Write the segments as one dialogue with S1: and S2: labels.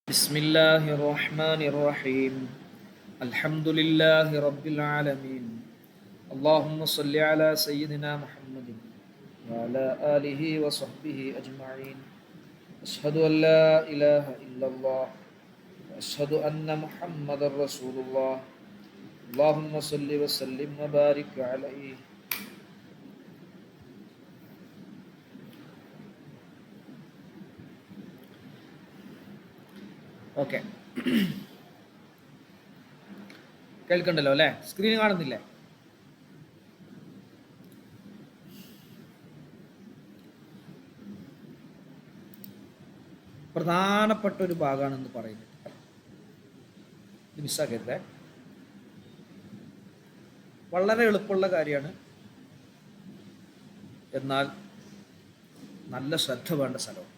S1: بسم الله الرحمن الرحيم الحمد لله رب العالمين اللهم صل على سيدنا محمد وعلى آله وصحبه أجمعين أشهد أن لا إله إلا الله وأشهد أن محمد رسول الله اللهم صل وسلم وبارك عليه. Okay, കേൾക്കണ്ടല്ലോ അല്ലേ? Screen കാണുന്നില്ലേ? പ്രധാനപ്പെട്ട ഒരു ഭാഗമാണെന്ന് പറയുന്നത്, ഇത് മിസ്സാക്കരുതേ. വളരെ എളുപ്പമുള്ള കാര്യമാണ്, എന്നാൽ നല്ല ശ്രദ്ധ വേണ്ട സ്ഥലവും.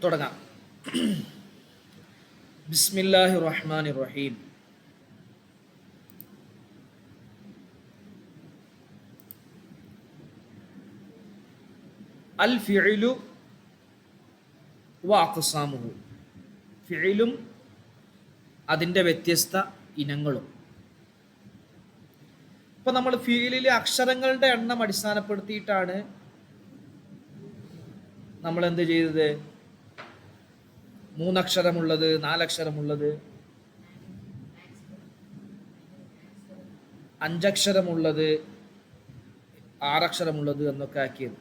S1: തുടങ്ങാം. ബിസ്മില്ലാഹിർ റഹ്മാനിർ റഹീം. അൽ ഫിഇലു വ അഖ്സാമുഹു. ഫിഇലും അതിൻ്റെ വ്യത്യസ്ത ഇനങ്ങളും. ഇപ്പൊ നമ്മൾ ഫിഇലിലെ അക്ഷരങ്ങളുടെ എണ്ണം അടിസ്ഥാനപ്പെടുത്തിയിട്ടാണ് നമ്മൾ എന്ത് ചെയ്തത്? 3 അക്ഷരമുള്ളത്, 4 അക്ഷരമുള്ളത്, 5 അക്ഷരമുള്ളത്, 6 അക്ഷരമുള്ളത് എന്നൊക്കെ ആക്കിയത്.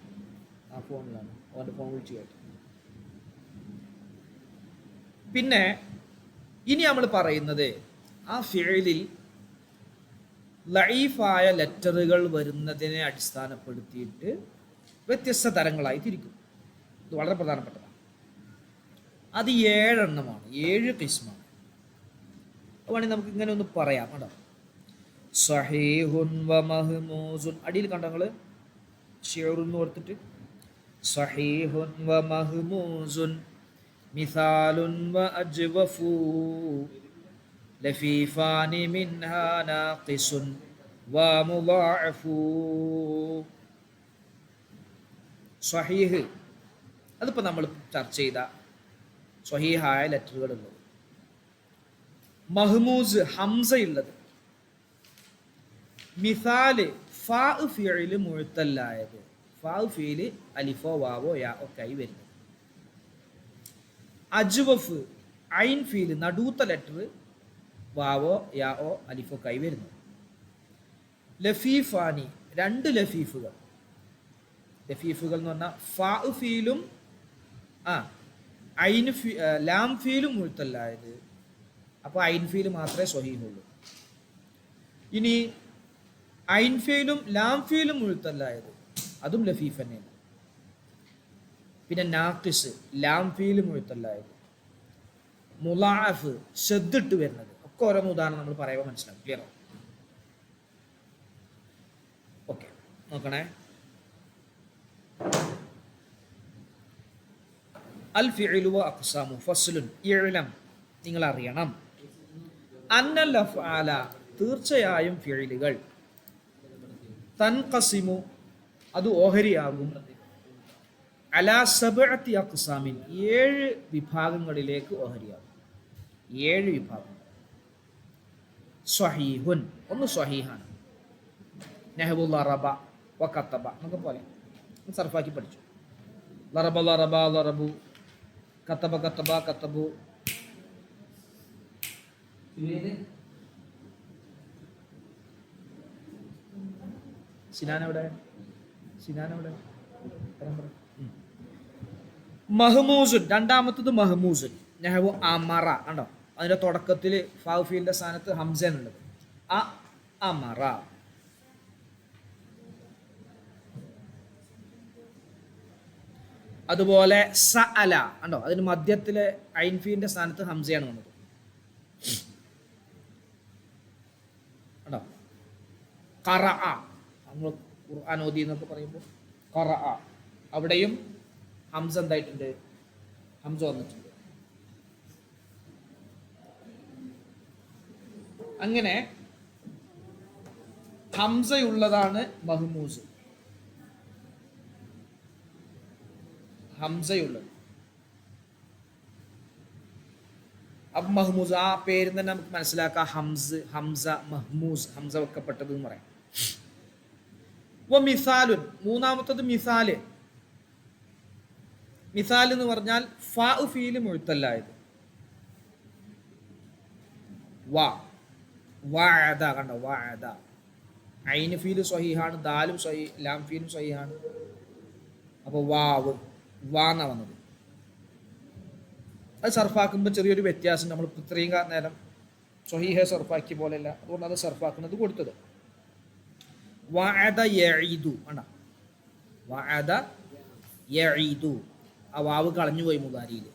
S1: ആ ഫോണിലാണ്, അവൻ്റെ ഫോൺ വിളിച്ച് കേട്ടു. പിന്നെ ഇനി നമ്മൾ പറയുന്നത്, ആ ഫിഇലിൽ ലഈഫായ ലെറ്ററുകൾ വരുന്നതിനെ അടിസ്ഥാനപ്പെടുത്തിയിട്ട് വ്യത്യസ്ത തരങ്ങളായി തിരിക്കും. ഇത് വളരെ പ്രധാനപ്പെട്ടതാണ്. അത് 7 എണ്ണമാണ്, 7 ഖിസ്മാണ്. അതുവേണമെങ്കിൽ നമുക്ക് ഇങ്ങനെ ഒന്ന് പറയാം കേട്ടോ. സഹീഹുൻ വ മഹ്മൂസുൻ, അടിയിൽ കണ്ടോ നിങ്ങൾ? ഷിഅറുന്ന് കൊടുത്തിട്ട് സഹീഹുൻ വ മഹ്മൂസുൻ മിസാലുൻ വ അജ്വഫു ലഫീഫാനി മിൻഹാ നാഖിസുൻ വ മുളഅഫു. സഹീഹ് അതിപ്പോൾ നമ്മൾ ചർച്ച ചെയ്ത സ്വഹീഹായ ലെറ്ററുകളുള്ളത്. മഹ്മൂസ് ഹംസയുള്ളത്. മിസാല് ഫാ ഫിഇല് മുഅ്തല്ലായത്. ഫാ ഫിഇല് അലിഫോ വാവോ യാ ഒക്കെ ആയി വരുന്നത്. അജ്വഫ് ഐൻ ഫിഇല് നടുത്ത ലെറ്റർ വാവോ യാ ഓ അലിഫോ ഒക്കെ ആയി വരുന്നത്. ലഫീഫാനി 2 ലഫീഫുകൾ. ലഫീഫുകൾ എന്ന് പറഞ്ഞാൽ ഫാ ഫിയിലും ലാം ഫീലും മുഴുത്തല്ലായത്. അപ്പോൾ ഐൻ ഫീൽ മാത്രമേ സ്വഹീഹുള്ളൂ. ഇനി ഐൻ ഫീലും ലാം ഫീലും മുഴുത്തല്ലായത്, അതും ലഫീഫ് തന്നെയാണ്. പിന്നെ നാഖിസ് ലാം ഫീൽ മുഴുത്തല്ലായത്, മുളഅഫ് ഷദ്ദിട്ട് വരുന്നത്, ഒക്കെ ഓരോ ഉദാഹരണം നമ്മൾ പറയുമ്പോൾ മനസ്സിലാവും. ക്ലിയർ? ഓക്കെ, നോക്കണേ. അൽ ഫിഇലു വ അഖ്സാമു ഫസ്ലുൻ. ഇഅ്ലം, നിങ്ങൾ അറിയണം. അന്നൽ അഫ്ആല, തീർച്ചയായും ഫിഇലുകൾ, തൻഖസിമു, അത് ഓഹരിയാകും, അലാ സബ്അത്തി അഖ്സാമിൻ, 7 വിഭാഗങ്ങളിലേക്ക് ഓഹരിയാകും. 7 വിഭാഗം. സ്വഹീഹുൻ, ഒന്ന് സ്വഹീഹാണ്. നഹ്വു ലറബ വ കതബ എന്നൊക്കെ പോലെ സർഫാക്കി പഠിച്ചു. ലറബ ലറബ ലറബു, കത്തബ കത്തബ കത്തബു. സിനാനെവിടെ? മഹ്മൂസുൻ, രണ്ടാമത്തത് മഹ്മൂസുൻ. നഹ്വു അമറ, കണ്ടോ? അതിന്റെ തുടക്കത്തിൽ ഫാഫീലിന്റെ സ്ഥാനത്ത് ഹംസയാണുള്ളത്. അമറ. അതുപോലെ സഅല, കണ്ടോ? അതിന് മധ്യത്തിലെ ഐൻഫീന്റെ സ്ഥാനത്ത് ഹംസയാണ് വന്നത്. കണ്ടോ? ഖറഅ, നമ്മൾ ഖുർആൻ ഓതി എന്നൊക്കെ പറയുമ്പോൾ ഖറഅ, അവിടെയും ഹംസ എന്തായിട്ടുണ്ട്? ഹംസ വന്നിട്ടുണ്ട്. അങ്ങനെ ഹംസയുള്ളതാണ് മഹ്മൂസ്. ഹംസയുള്ളത്. അപ്പം മഹ്മൂസ്, ആ പേര് തന്നെ നമുക്ക് മനസ്സിലാക്കാം. ഹംസ, മഹ്മൂസ്, ഹംസ വെക്കപ്പെട്ടത് എന്ന് പറയാം. മിസാലുൻ, മൂന്നാമത്തത് മിസാല്. മിസാൽ എന്ന് പറഞ്ഞാൽ ഫാ ഫീല് മുഴുത്തല്ലായത്. വഅദ കണ്ടോ, വഅദ. ഐന് ഫീല് സ്വഹീഹാണ്, ദാലും സ്വഹീഹ്, ലാം ഫീലും സ്വഹീഹാണ്. അപ്പോൾ വാവ് വാന്ന വന്നത്. അത് സർഫാക്കുമ്പോൾ ചെറിയൊരു വ്യത്യാസം. നമ്മൾ ഇത്രയും നേരം സ്വഹീഹ സർഫാക്കിയ പോലെയല്ല, അതുകൊണ്ട് അത് സർഫാക്കുന്നത് കൊടുത്തത്. വഅദ യഈദു കണ്ടോ, വഅദ യഈദു, ആ വാവ് കളഞ്ഞു പോയി മുദാരിയിൽ.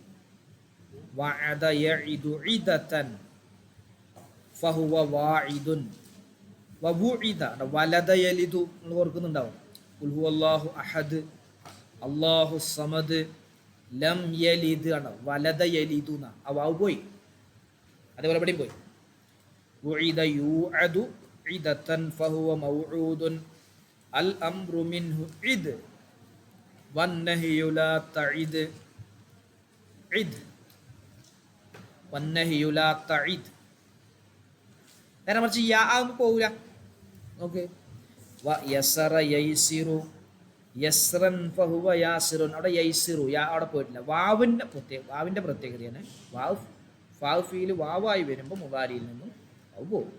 S1: വഅദ യഈദു ഇദതൻ ഫഹുവ വാഇദുൻ. വബുഇദ വലദ യലിദു, നിങ്ങൾ ഓർക്കുന്നുണ്ടാവും. ഖുൽ ഹുവല്ലാഹു അഹദ് അല്ലാഹു സമദ് ലം യലിദ് ആണ്, വലദ യലിദു ന, ആ വാവ് പോയി. അതേപോലെ ഇവിടെയും പോയി. ഉഇദ യുഅദു ഇദതൻ ഫഹുവ മൗഊദുൻ അൽ അംറു മിൻഹു ഇദ് വന്നഹിയു ലാ തഇദ് ഇദ് വന്നഹിയു ലാ തഇദ്. നേരെ മറിച്ച് യാ ആകുമ്പോൾ പോവില്ല. ഓക്കെ, യസറ യൈസിറു യസ്റൻ ഫഹുവ യാസിറുൻ, അവിടെ യൈസിറു യാ അവിടെ പോയിട്ടില്ല. വാവിൻ്റെ പ്രത്യേകതയാണ്. വാവ് ഫീല് വാവായി വരുമ്പോൾ മുദാരിയിൽ നിന്നും അത് പോകും.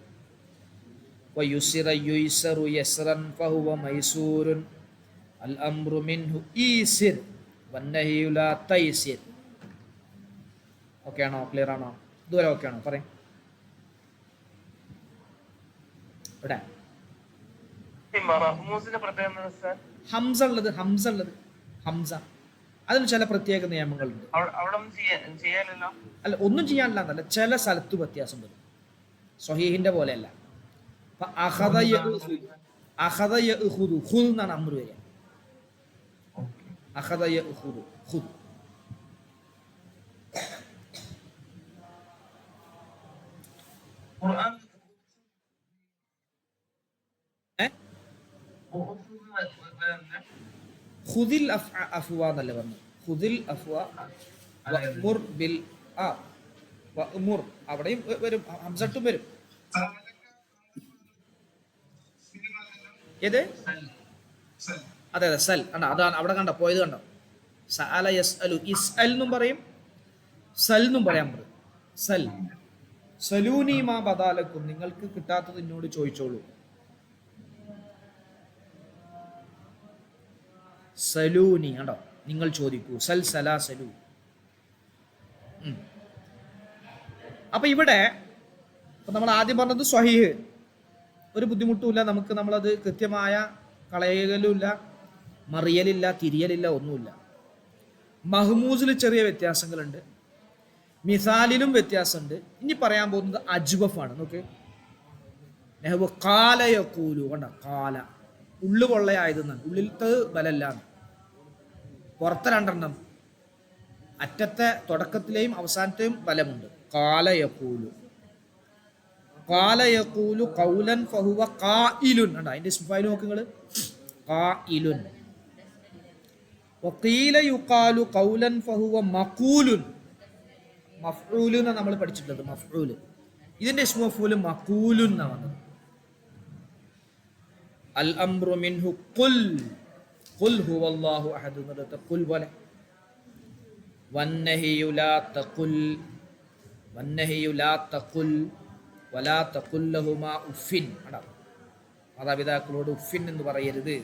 S1: വയുസിറ യുയ്സറു യസ്റൻ ഫഹുവ മൈസൂറുൻ അൽ അംറു മിൻഹു ഈസിർ വന്നഹിയു ലാ തൈസിർ. ഓക്കെ ആണോ? ക്ലിയർ ആണോ? ഇതുവരെ ഓക്കെ ആണോ? പറയും. ഇവിടെ ഹംസ ഉള്ളത്, ഹംസ അതിന് ചില പ്രത്യേക നിയമങ്ങളുണ്ട്. അല്ല, ഒന്നും ചെയ്യാനില്ല എന്നല്ല, ചില സ്ഥലത്ത് വ്യത്യാസം വരും. സ്വഹീഹിന്റെ പോലെയല്ല. അഖദ യഖുദു, ഖുദ് എന്നാണ് അംറ് വരിക. അഖദ യഖുദു ഖുദ്. ഖുദിൽ അഫ്വ എന്നല്ലേ പറഞ്ഞു. ഖുദിൽ അഫ്വ വഅ്മുർ ബിൽ ആ വഅ്മുർ, അവിടെയും വരും, ഹംസട്ടും വരും. ഏത്? അതെ അതെ, സൽ കണ്ടോ, അതാണ് അവിടെ കണ്ടോ പോയത് കണ്ടോ. സഅല യസ്അലു, ഇസ്അൽ എന്നും പറയും, സൽ എന്നും പറയാൻ പറയും. സൽ സലൂനി മാ ബദാലക്കും, നിങ്ങൾക്ക് കിട്ടാത്തത് എന്നോട് ചോദിച്ചോളൂ. സലൂനി കണ്ടോ, നിങ്ങൾ ചോദിക്കൂ. സൽ സലാ സലൂ. അപ്പൊ ഇവിടെ നമ്മൾ ആദ്യം പറഞ്ഞത് സ്വഹീഹ്, ഒരു ബുദ്ധിമുട്ടുമില്ല നമുക്ക്, നമ്മളത് കൃത്യമായ കളയലുമില്ല, മറിയലില്ല, തിരിയലില്ല, ഒന്നുമില്ല. മഹ്മൂസിൽ ചെറിയ വ്യത്യാസങ്ങളുണ്ട്, മിസാലിലും വ്യത്യാസമുണ്ട്. ഇനി പറയാൻ പോകുന്നത് അജ്വഫാണ്. നോക്ക്, നെഹ്വ കാല യഖൂലു കണ്ട, കാല ഉള്ളു പൊള്ളയായതെന്നാണ്, ഉള്ളിലത്തെ ബലല്ലാണ്. പുറത്തെ രണ്ടെണ്ണം, അറ്റത്തെ തുടക്കത്തിലെയും അവസാനത്തെയും ബലമുണ്ട്. കാല യഖൂലു, കാല യഖൂലു ഖൗലൻ ഫഹുവ ഖായിലുൻ കണ്ട, അതിന്റെ ഇസ്മുഫായിൽ നോക്ക് നിങ്ങൾ, ഖായിലുൻ. വഖീല യുഖാലു ഖൗലൻ ഫഹുവ മഖൂലുൻ, മഫ്ഊൽ എന്നാണ് നമ്മൾ പഠിച്ചിട്ടുള്ളത്. മഫ്ഊൽ, ഇതിന്റെ ഇസ്മു മഫ്ഊൽ മഖൂലുൻ എന്നാണ് വന്നത്. അൽ അംറു മിൻഹു ഖുൽ ഖുൽ ഹുവല്ലാഹു അഹദ് എന്നത് ഖുൽ പോലെ. വന്നഹിയു ലാ തഖുൽ, വന്നഹിയു ലാ തഖുൽ വലാ തഖുൽ ലഹുമാ ഉഫിൻ കണ്ടോ, മാതാപിതാക്കളോട് ഉഫിൻ എന്ന് പറയരുത്.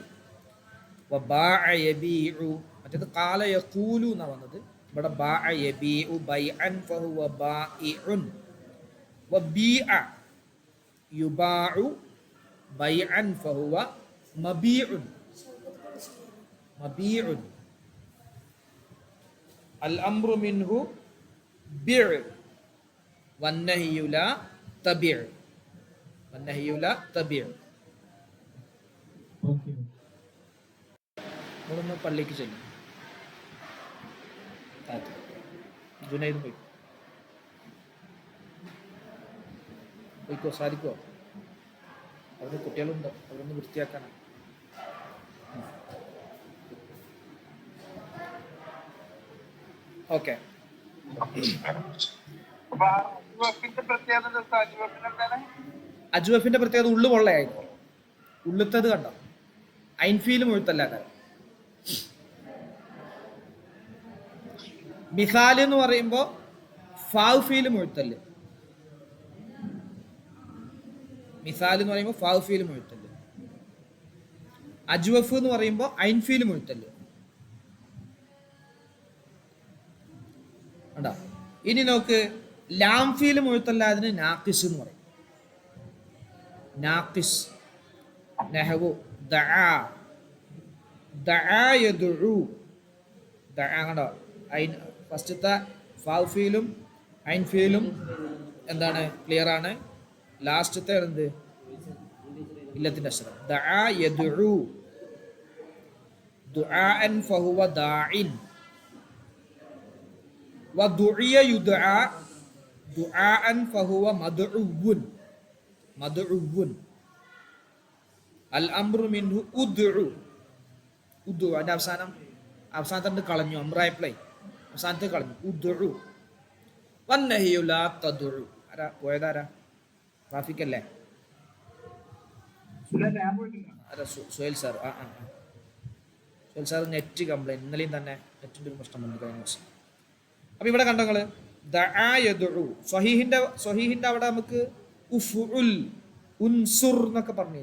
S1: വബാഅ യബീഉ, മറ്റേത് ഖാല യഖൂലു എന്നാണ് വന്നത്. ഇവിടെ ബാഅ യബീഉ ബൈഅൻ ഫഹുവ ബാഇഉൻ. വബീഅ യുബാഉ ബൈഅൻ ഫഹുവ മബീഉൻ, മബീഉൻ. അൽ അംറു മിൻഹു ബിഅ് വന്നഹിയു ലാ തബിഅ്, വന്നഹിയു ലാ തബിഅ്. നമ്മളൊന്ന് പള്ളിക്ക് ചെല്ലും. ജുനൈദ് പോയിക്കോ, സാധിക്കുമോ? അവിടെ കുട്ടികളുണ്ടോ? അവരൊന്ന് വൃത്തിയാക്കാനാണ്. ഓക്കെ. അജ്വഫിന്റെ പ്രത്യേകത ഉള്ളു പൊള്ളയായിരിക്കും. ഉള്ളുത്തത് കണ്ടോ, ഐൻഫീലും മുഴുത്തല്ല കാര്യം. മിസാൽ എന്ന് പറയുമ്പോൾ ഫാഫീൽ മുഴുത്തല്. മിസാൽ എന്ന് പറയുമ്പോൾ ഫാഫീൽ മുഴുത്തല്. അജ്വഫ് എന്ന് പറയുമ്പോൾ ഐൻഫീൽ മുഴുത്തല്. കണ്ടോ? ഇനി നോക്ക്, ലാംഫീൽ മുഴുത്തല്ല, അതിന് നാക്കിസ് എന്ന് പറയും. നാക്കിസ്. നഹവു ദഅ, ദഅ യദ്ഉ. ദഅ കണ്ടോ, ഐൻ ഫസ്റ്റത്തെ ഫാഫീലും ഐൻഫീലും എന്താണ്, ക്ലിയർ ആണ്. ലാസ്റ്റത്തെ എന്ത്, ഇല്ലത്തിന്റെ അക്ഷരം. ദഅ യദ്ഉ ദുആഅൻ ഫഹുവ ദാഇൻ. വദുഇയ യുദ്ആ ദുആഅൻ ഫഹുവ മദ്ഉവുൻ. മദ്ഉവുൻ. അൽ അംറു മിൻഹു ഉദ്ഉ. ഉദ്ഉ അതിന്റെ അവസാനത്തെ കളഞ്ഞു, അമ്രായപ്ലൈ അവസാനത്തെ കളഞ്ഞു. ഉദ്ഉ. വന്നഹിയു ലാ തദ്ഉ. ആരാ പോയതാരാ? ട്രാഫിക് അല്ലേ? Suhail sir. Suhail sir net complaint. ഇന്നലെയും തന്നെ നെറ്റിന്റെ ഒരു പ്രശ്നം വന്നു കഴിഞ്ഞ ദിവസം. അപ്പൊ ഇവിടെ കണ്ടോ നിങ്ങള്, ദഅ യദ്ഉ. സ്വഹീഹിന്റെ അവിടെ നമുക്ക് ഉഫ്ഉൽ ഉൻസുർ എന്നൊക്കെ പറഞ്ഞു.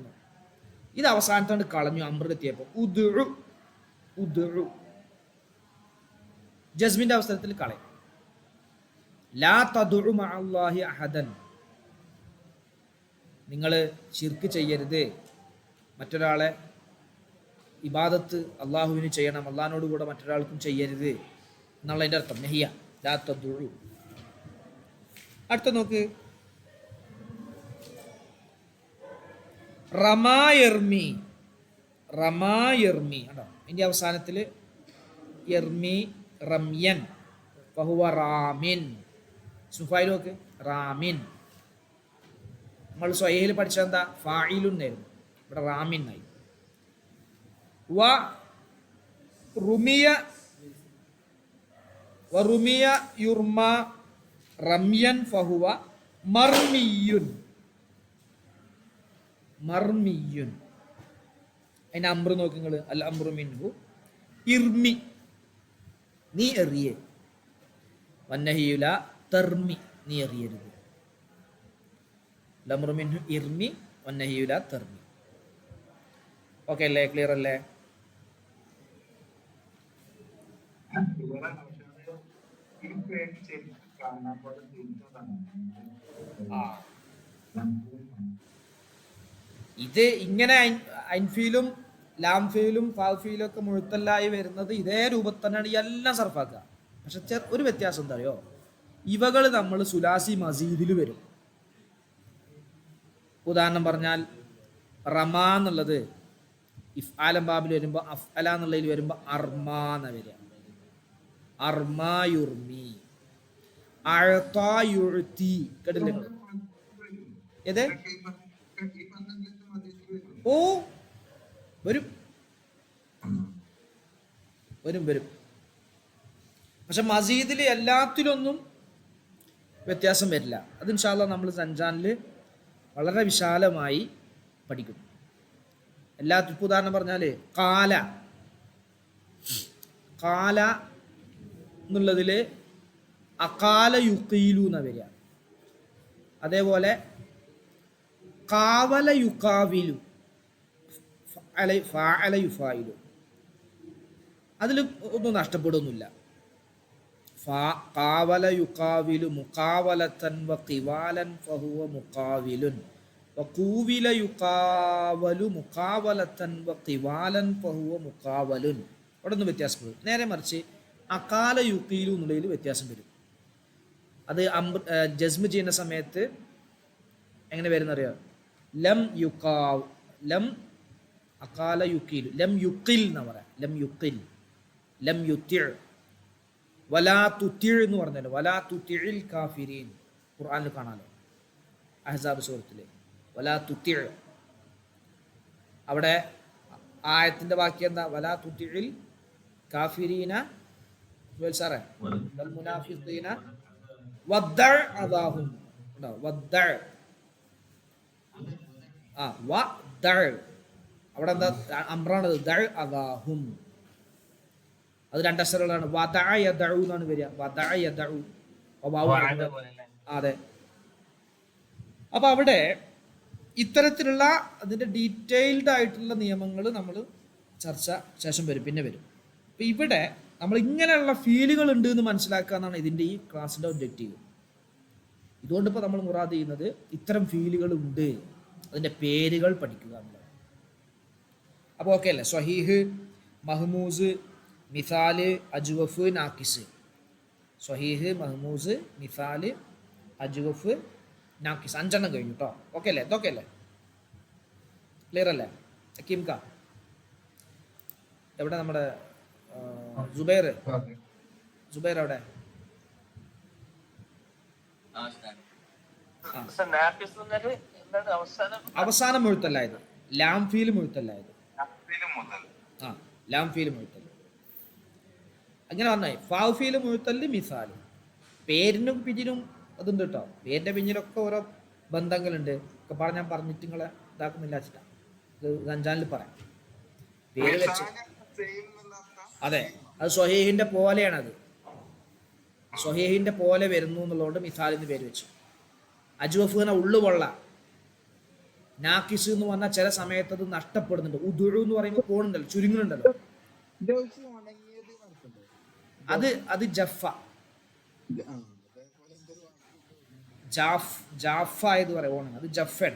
S1: ഇത് അവസാനത്തോണ്ട് കളഞ്ഞു അമ്രെത്തിയപ്പോ. ഉദ്ഉ ഉദ്ഉ. ജസ്മിന്റെ അവസരത്തിൽ കളയും. ലാ തദ്ഉ മഅല്ലാഹി അഹദൻ. നിങ്ങൾ ശിർക്ക് ചെയ്യരുത്, മറ്റൊരാളെ ഇബാദത്ത് അള്ളാഹുവിന് ചെയ്യണം, അള്ളാഹിനോട് കൂടെ മറ്റൊരാൾക്കും ചെയ്യരുത് എന്നുള്ളതിൻ്റെ അർത്ഥം നഹിയ. ലാ തദ്ഉ. അടുത്ത നോക്ക്, റമായർമി. റമായർമി കണ്ടോ, ഇതിൻ്റെ അവസാനത്തിൽ യർമി റംയൻ ഫഹുവ റാമിൻ. സുഫായിൽ നോക്ക്, റാമിൻ. നമ്മൾ സ്വഹീഹിൽ പഠിച്ചത് എന്താ, ഫായിലുൻ ആയിരുന്നു, ഇവിടെ റാമിൻ ആയി. വ റുമിയ വറുമിയ യുർമ റംയൻ ഫഹുവ മർമിയുൻ. മർമിയുൻ. അതിന്റെ അംറ് നോക്ക് നിങ്ങൾ, അൽ അംറു മിൻഹു ഇർമി, നീ എറിയേ. വന്നഹിയുല തർമി, നീ എറിയരുത്. അൽ അംറു മിൻഹു ഇർമി വന്നഹിയുല തർമി. ഓക്കെ അല്ലേ? ക്ലിയർ അല്ലേ? ഇത് ഇങ്ങനെ ഐൻഫീലും ലാംഫീലും ഫാഫീലും ഒക്കെ മുഴുത്തല്ലായി വരുന്നത് ഇതേ രൂപത്തിൽ തന്നെയാണ് എല്ലാം സർഫാക്കുക. പക്ഷെ ഒരു വ്യത്യാസം എന്താ അറിയോ, ഇവകൾ നമ്മൾ സുലാസി മസീദിൽ വരും. ഉദാഹരണം പറഞ്ഞാൽ റമാ എന്നുള്ളത് ഇഫ്ആലം ബാബിൽ വരുമ്പോൾ അഫ്അല എന്നുള്ളതിൽ വരുമ്പോൾ അർമാ എന്ന വരിക. അർമാ യുർമി, അഅ്താ യുഅ്തി. കേട്ടില്ലേ? ഏത്? ഓ വരും വരും വരും. പക്ഷെ മസീദിൽ എല്ലാത്തിലൊന്നും വ്യത്യാസം വരില്ല. അത് ഇൻഷാ അല്ലാഹ് നമ്മൾ സഞ്ചാനിൽ വളരെ വിശാലമായി പഠിക്കും. എല്ലാത്തിനും ഉദാഹരണം പറഞ്ഞാൽ കാല, കാല എന്നുള്ളതിൽ അകാല യുക്കീലു എന്ന വരിക. അതേപോലെ കാവല യുക്കാവിലു, ഫഅല യുഫായിലു. അതിൽ ഒന്നും നഷ്ടപ്പെടുന്നില്ല. കാവല യുക്കാവിലു മുക്കാവലത്തൻ വ ഖിവാലൻ ഫഹുവ മുക്കാവിലുൻ വകൂവില യുക്കാവലു മുക്കാവലത്തൻ വ ഖിവാലൻ ഫഹുവ മുക്കാവലുൻ. അവിടെ ഒന്നും വ്യത്യാസപ്പെടും. നേരെ മറിച്ച് അകാല യുക്കീലു എന്നുള്ളതിൽ വ്യത്യാസം വരും. അത് ജസ്മ് ചെയ്യുന്ന സമയത്ത് എങ്ങനെ വരുന്നറിയാം? ലം യുക്കാവ്, ലം അകാല യുക്കീലു, ലം യുക്കിൽ എന്ന് പറയാം. ലം യുക്കിൽ, ലം യുത്തി. വലാ തുത്തി എന്ന് പറഞ്ഞല്ലോ, വലാ തുത്തിഇൽ കാഫിരീൻ ഖുർആനിൽ കാണാലോ, അഹ്സാബ് സൂറത്തില് വലാ തുത്തി. അവിടെ ആയത്തിന്റെ ബാക്കി എന്താ? വലാ തുത്തിഇൽ കാഫിരീന ജുവൽ സാറേ, വൽ മുനാഫിഖീന വദ്ദഅ അദാഹും. ഉണ്ടോ? വദ്ദഅ. വദ്ദഅ. അവിടെ എന്താ അംറാണത്? ദഅ അദാഹും. അത് രണ്ടക്ഷരങ്ങളാണ്. വദഅ യദഉ എന്നാണ് വരിക. വദഅ യദഉ. അതെ. അപ്പൊ അവിടെ ഇത്തരത്തിലുള്ള അതിന്റെ ഡീറ്റെയിൽഡ് ആയിട്ടുള്ള നിയമങ്ങൾ നമ്മൾ ചർച്ച ശേഷം വരും, പിന്നെ വരും. അപ്പൊ ഇവിടെ നമ്മൾ ഇങ്ങനെയുള്ള ഫീലുകൾ ഉണ്ട് എന്ന് മനസ്സിലാക്കുക എന്നാണ് ഇതിന്റെ ഈ ക്ലാസ്സിന്റെ ഒബ്ജക്റ്റീവ്. ഇതുകൊണ്ടിപ്പോൾ നമ്മൾ മുറാദ് ചെയ്യുന്നത് ഇത്തരം ഫീലുകൾ ഉണ്ട്, അതിന്റെ പേരുകൾ പഠിക്കുക എന്നുള്ളത്. അപ്പോൾ ഓക്കെ അല്ലേ? സ്വഹീഹ്, മഹ്മൂസ്, മിസാല്, അജ്വഫ്, നാക്കിസ്. സ്വഹീഹ്, മഹ്മൂസ്, മിസാല്, അജ്വഫ്, നാക്കിസ്. 5 എണ്ണം കഴിഞ്ഞു കേട്ടോ. ഓക്കെ അല്ലേ? ഇതൊക്കെ അല്ലേ? ക്ലിയർ അല്ലേ? ഹക്കീം കാ എവിടെ? നമ്മുടെ ജുബൈർ എവിടെ? അവസാനം എഴുത്തല്ലായത് ലാം ഫീൽ മുഴുത്തല്ലായത്. ലാം ഫീൽ മുഴുത്തല്ല. അങ്ങനെ പറഞ്ഞാൽ ഫാവ് ഫീൽ മുഴുത്തല്, മിസാല്. പേരിനും പിന്നിനും അതുണ്ട് കേട്ടോ. പേരിന്റെ പിന്നിലൊക്കെ ഓരോ ബന്ധങ്ങളുണ്ട്. ഒക്കെ ഞാൻ പറഞ്ഞിട്ട് നിങ്ങളെ ഇതാക്കുന്നില്ല വെച്ചിട്ടാ. ഇത് ഗഞ്ചാനിൽ പറയാം. പേര് വെച്ച് അതെ, അത് സ്വഹീഹിന്റെ പോലെയാണത്. സ്വഹീഹിന്റെ പോലെ വരുന്നു എന്നുള്ളതുകൊണ്ട് മിസാലിന് പേര് വെച്ചു. അജ്വഫ് എന്ന ഉള്ളുകൊള്ള. നാക്കിസ് എന്ന് പറഞ്ഞാൽ ചില സമയത്ത് അത് നഷ്ടപ്പെടുന്നുണ്ട്. ഉദുഴു എന്ന് പറയുമ്പോൾ പോണുണ്ടല്ലോ, ചുരുങ്ങുന്നുണ്ടല്ലോ. അത് ജഫ. ജാഫ എന്ന് പറയുവാണ്. അത് ജഫൻ.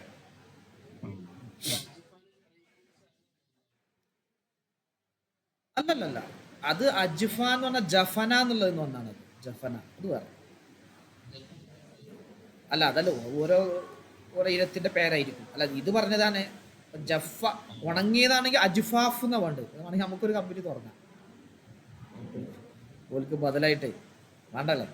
S1: അല്ലല്ല, അത് അജ്ഫ എന്ന് പറഞ്ഞാൽ ജഫന എന്നുള്ളത് ഒന്നാണ്. ജഫന അത് വേറെ അല്ല. അതല്ല, ഓരോ ഇനത്തിന്റെ പേരായിരിക്കും. അല്ല, ഇത് പറഞ്ഞതാണ് ജഫ. ഉണങ്ങിയതാണെങ്കിൽ അജ്ഫാഫ് എന്നാ വേണ്ടത്. അതാണെങ്കിൽ നമുക്കൊരു കമ്പനി തുറന്നാം. ഓൾക്ക് ബദലായിട്ട് വേണ്ടല്ലേ?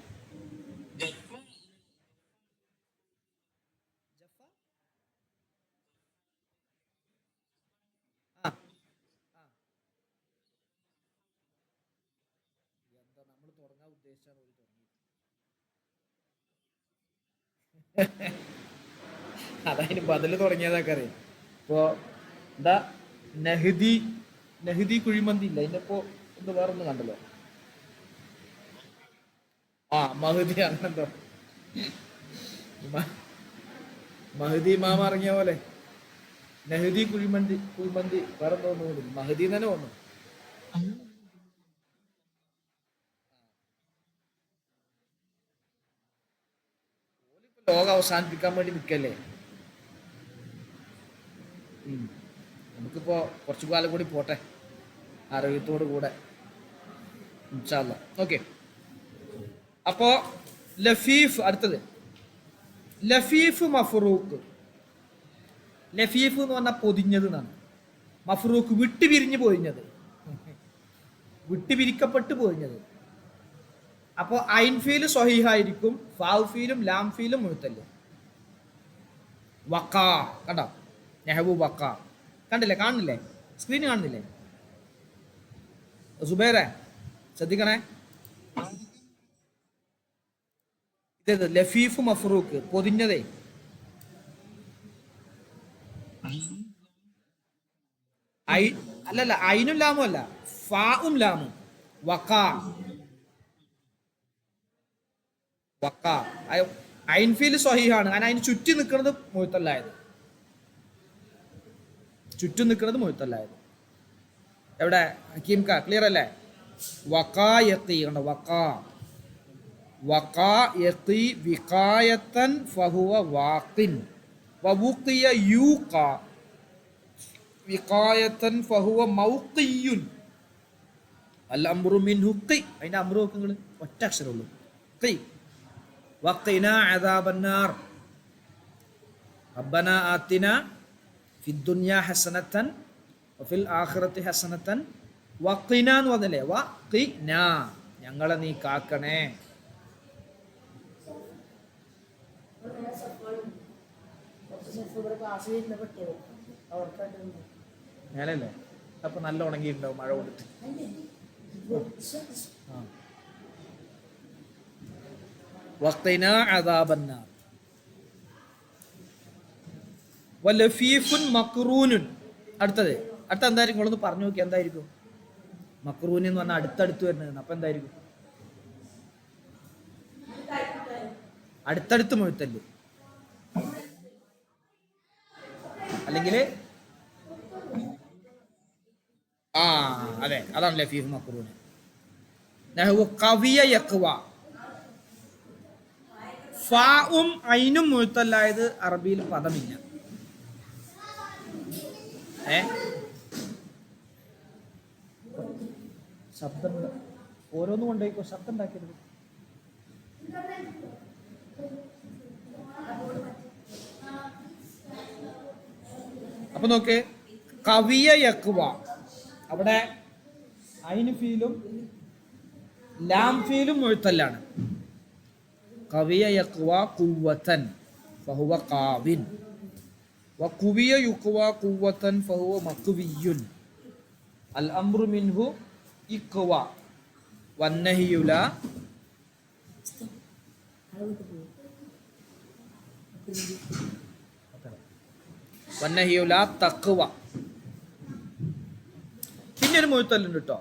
S1: എന്താ നമ്മൾ തുടങ്ങാൻ ഉദ്ദേശിച്ചാണ് ഒരു തുടങ്ങി. അതതിന് ബദല് തുടങ്ങിയതൊക്കെ അറിയാം. ഇപ്പോ എന്താ നഹ്ദി കുഴിമന്തി ഇല്ല, അതിനിപ്പോ എന്ത് വേറൊന്നും കണ്ടല്ലോ. മഹദി. അങ്ങനെന്തോ മഹദി മാമ ഇറങ്ങിയ പോലെ നഹ്ദി കുഴിമന്തി വേറെന്തോ ഒന്നും മഹദി തന്നെ വന്നു. ലോകം അവസാനിപ്പിക്കാൻ വേണ്ടി നിൽക്കല്ലേ. നമുക്കിപ്പോ കുറച്ചു കാലം കൂടി പോട്ടെ, ആരോഗ്യത്തോടു കൂടെ ഇൻഷാ അല്ലാഹ്. ഓക്കെ. അപ്പോ ലഫീഫ്. അടുത്തത് ലഫീഫ്, മഫ്റൂഖ്. ലഫീഫ് എന്ന് പറഞ്ഞാൽ പൊതിഞ്ഞത് എന്നാണ്. മഫ്റൂഖ് വിട്ടുപിരിഞ്ഞ് പൊതിഞ്ഞത്, വിട്ടുപിരിക്കപ്പെട്ട് പൊതിഞ്ഞത്. അപ്പോ ഐൻ ഫീൽ സ്വഹീഹായിരിക്കും, ഫാവ് ഫീലും ലാം ഫീലും മുഴുത്തല്ലും. വക്കാ കണ്ടോ? നെഹബു വക്കാ. കണ്ടില്ലേ? കാണുന്നില്ലേ? സ്ക്രീൻ കാണുന്നില്ലേ? സുബൈറെ ശ്രദ്ധിക്കണേ. ഇത് ലഫീഫ് മഫ്റൂഖ്, പൊതിഞ്ഞതേ. അല്ലല്ല, ഐനും ലാമും അല്ല, ഫാവും ലാമും. വക്കാ വക്കാ. ഐൻ ഫീൽ സ്വഹീഹാണ്, കാരണം അതിന് ചുറ്റി നിൽക്കുന്നത് മുഴുത്തല്ലായത്. ചുറ്റും നിൽക്കുന്നത് മുഴുത്തല്ലായത്. എവിടെ? ഹക്കീം കാ ക്ലിയർ അല്ലേ? വക്കായത്തി. കണ്ടോ? വക്കായത്തി വികായത്തൻ ഫഹുവ വാഖിൻ വവുഖിയ യൂഖ വികായത്തൻ ഫഹുവ മൗഖിയുൻ അൽ അംറു മിൻഹു ഖി. അതിന്റെ അംറു നോക്കുങ്ങൾ ഒറ്റ അക്ഷരമുള്ളൂ. ഖി. വഖിനാ അദാബന്നാർ റബ്ബനാ ആതിനാ ഫിദ്ദുനിയ ഹസനത്തൻ വഫിൽ ആഖിറതി ഹസനത്തൻ വഖിനാ എന്ന് പറഞ്ഞല്ലേ? വഖിനാ, ഞങ്ങളെ നീ കാക്കണേ. മേലല്ലേ? അപ്പൊ നല്ല ഉണങ്ങിയിട്ടുണ്ടാവും മഴ കൊണ്ടിട്ട്. വഖിനാ അദാബന്നാർ. വലഫീഫുൻ മക്റൂനുൻ. അടുത്ത എന്തായിരിക്കും? നിങ്ങളൊന്ന് പറഞ്ഞു നോക്കി, എന്തായിരിക്കും? മക്റൂൻ എന്ന് പറഞ്ഞാൽ അടുത്തടുത്ത് വരുന്നത്. അപ്പൊ എന്തായിരിക്കും? അടുത്തടുത്ത് മുഴുത്തല്ല്, അല്ലെങ്കിൽ അതെ, അതാണ് ലഫീഫ് മക്റൂന്. നഹ്വു ഖവിയ യഖ്വ. ഫാഉം ഐനും മുഴുത്തല്ലായത് അറബിയിൽ പദമില്ല. ശബ്ദം ഓരോന്നും കൊണ്ടേക്കോ, ശബ്ദം ഉണ്ടാക്കരുത്. അപ്പൊ നോക്ക്, കവിയ യക്വ, അവിടെ ഐന് ഫീലും ലാം ഫീലും മുഴുത്തല്ലാണ്. കവിയ യക്വ ഖുവ്വതൻ ഫഹുവ ഖാവിൻ വഖുവിയ യുക്വ ഖുവ്വതൻ ഫഹുവ മഖ്വിയ്യുൻ. അൽ അംറു മിൻഹു ഇഖ്വ വന്നഹിയു ലാ വന്നഹിയു ലാ തഖ്വ. പിന്നെ ഒരു മുഴുത്തല്ലുണ്ട് കേട്ടോ,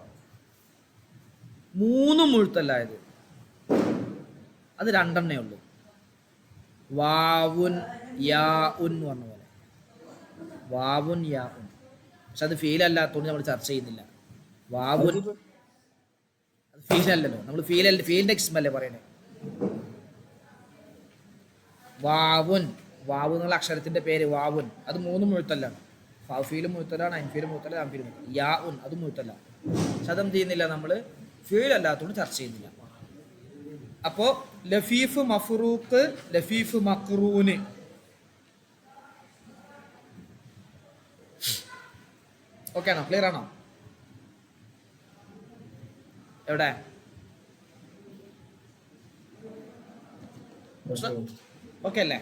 S1: 3 മുഴുത്തല്ലായത്. അത് 2 ഉള്ളൂ. വാവുൻ യാ ഉൻ എന്ന് പറഞ്ഞ പോലെ, വാവുൻ യാ ഉൻ. പക്ഷെ അത് ഫീലല്ലാത്തതുകൊണ്ട് നമ്മൾ ചർച്ച ചെയ്യുന്നില്ല. വാവുൻ അത് ഫീലല്ലല്ലോ, നമ്മൾ ഫീലിന്റെ ഇസ്മല്ലേ പറയണേ. വാവുൻ, വാവ് എന്നുള്ള അക്ഷരത്തിന്റെ പേര് വാവുൻ, അത് 3 മുഴുത്തല്ലാണ്. ഫീലും മുഴുത്തലാണ്, അൻഫീലും മുഴുത്തല്ല, അൻഫീലും മുഴുത്തല്ല. യാ ഉൻ അത് മുഴുത്തല്ല. പക്ഷെ അതെന്ത് ചെയ്യുന്നില്ല, നമ്മൾ ഫീൽ അല്ലാത്തതുകൊണ്ട് ചർച്ച ചെയ്യുന്നില്ല. അപ്പോ ലഫീഫ് മഫ്റൂഖ്, ലഫീഫ് മക്റൂന്. ഓക്കെ ആണോ? ക്ലിയർ ആണോ? എവിടെ ഓക്കെ അല്ലേ?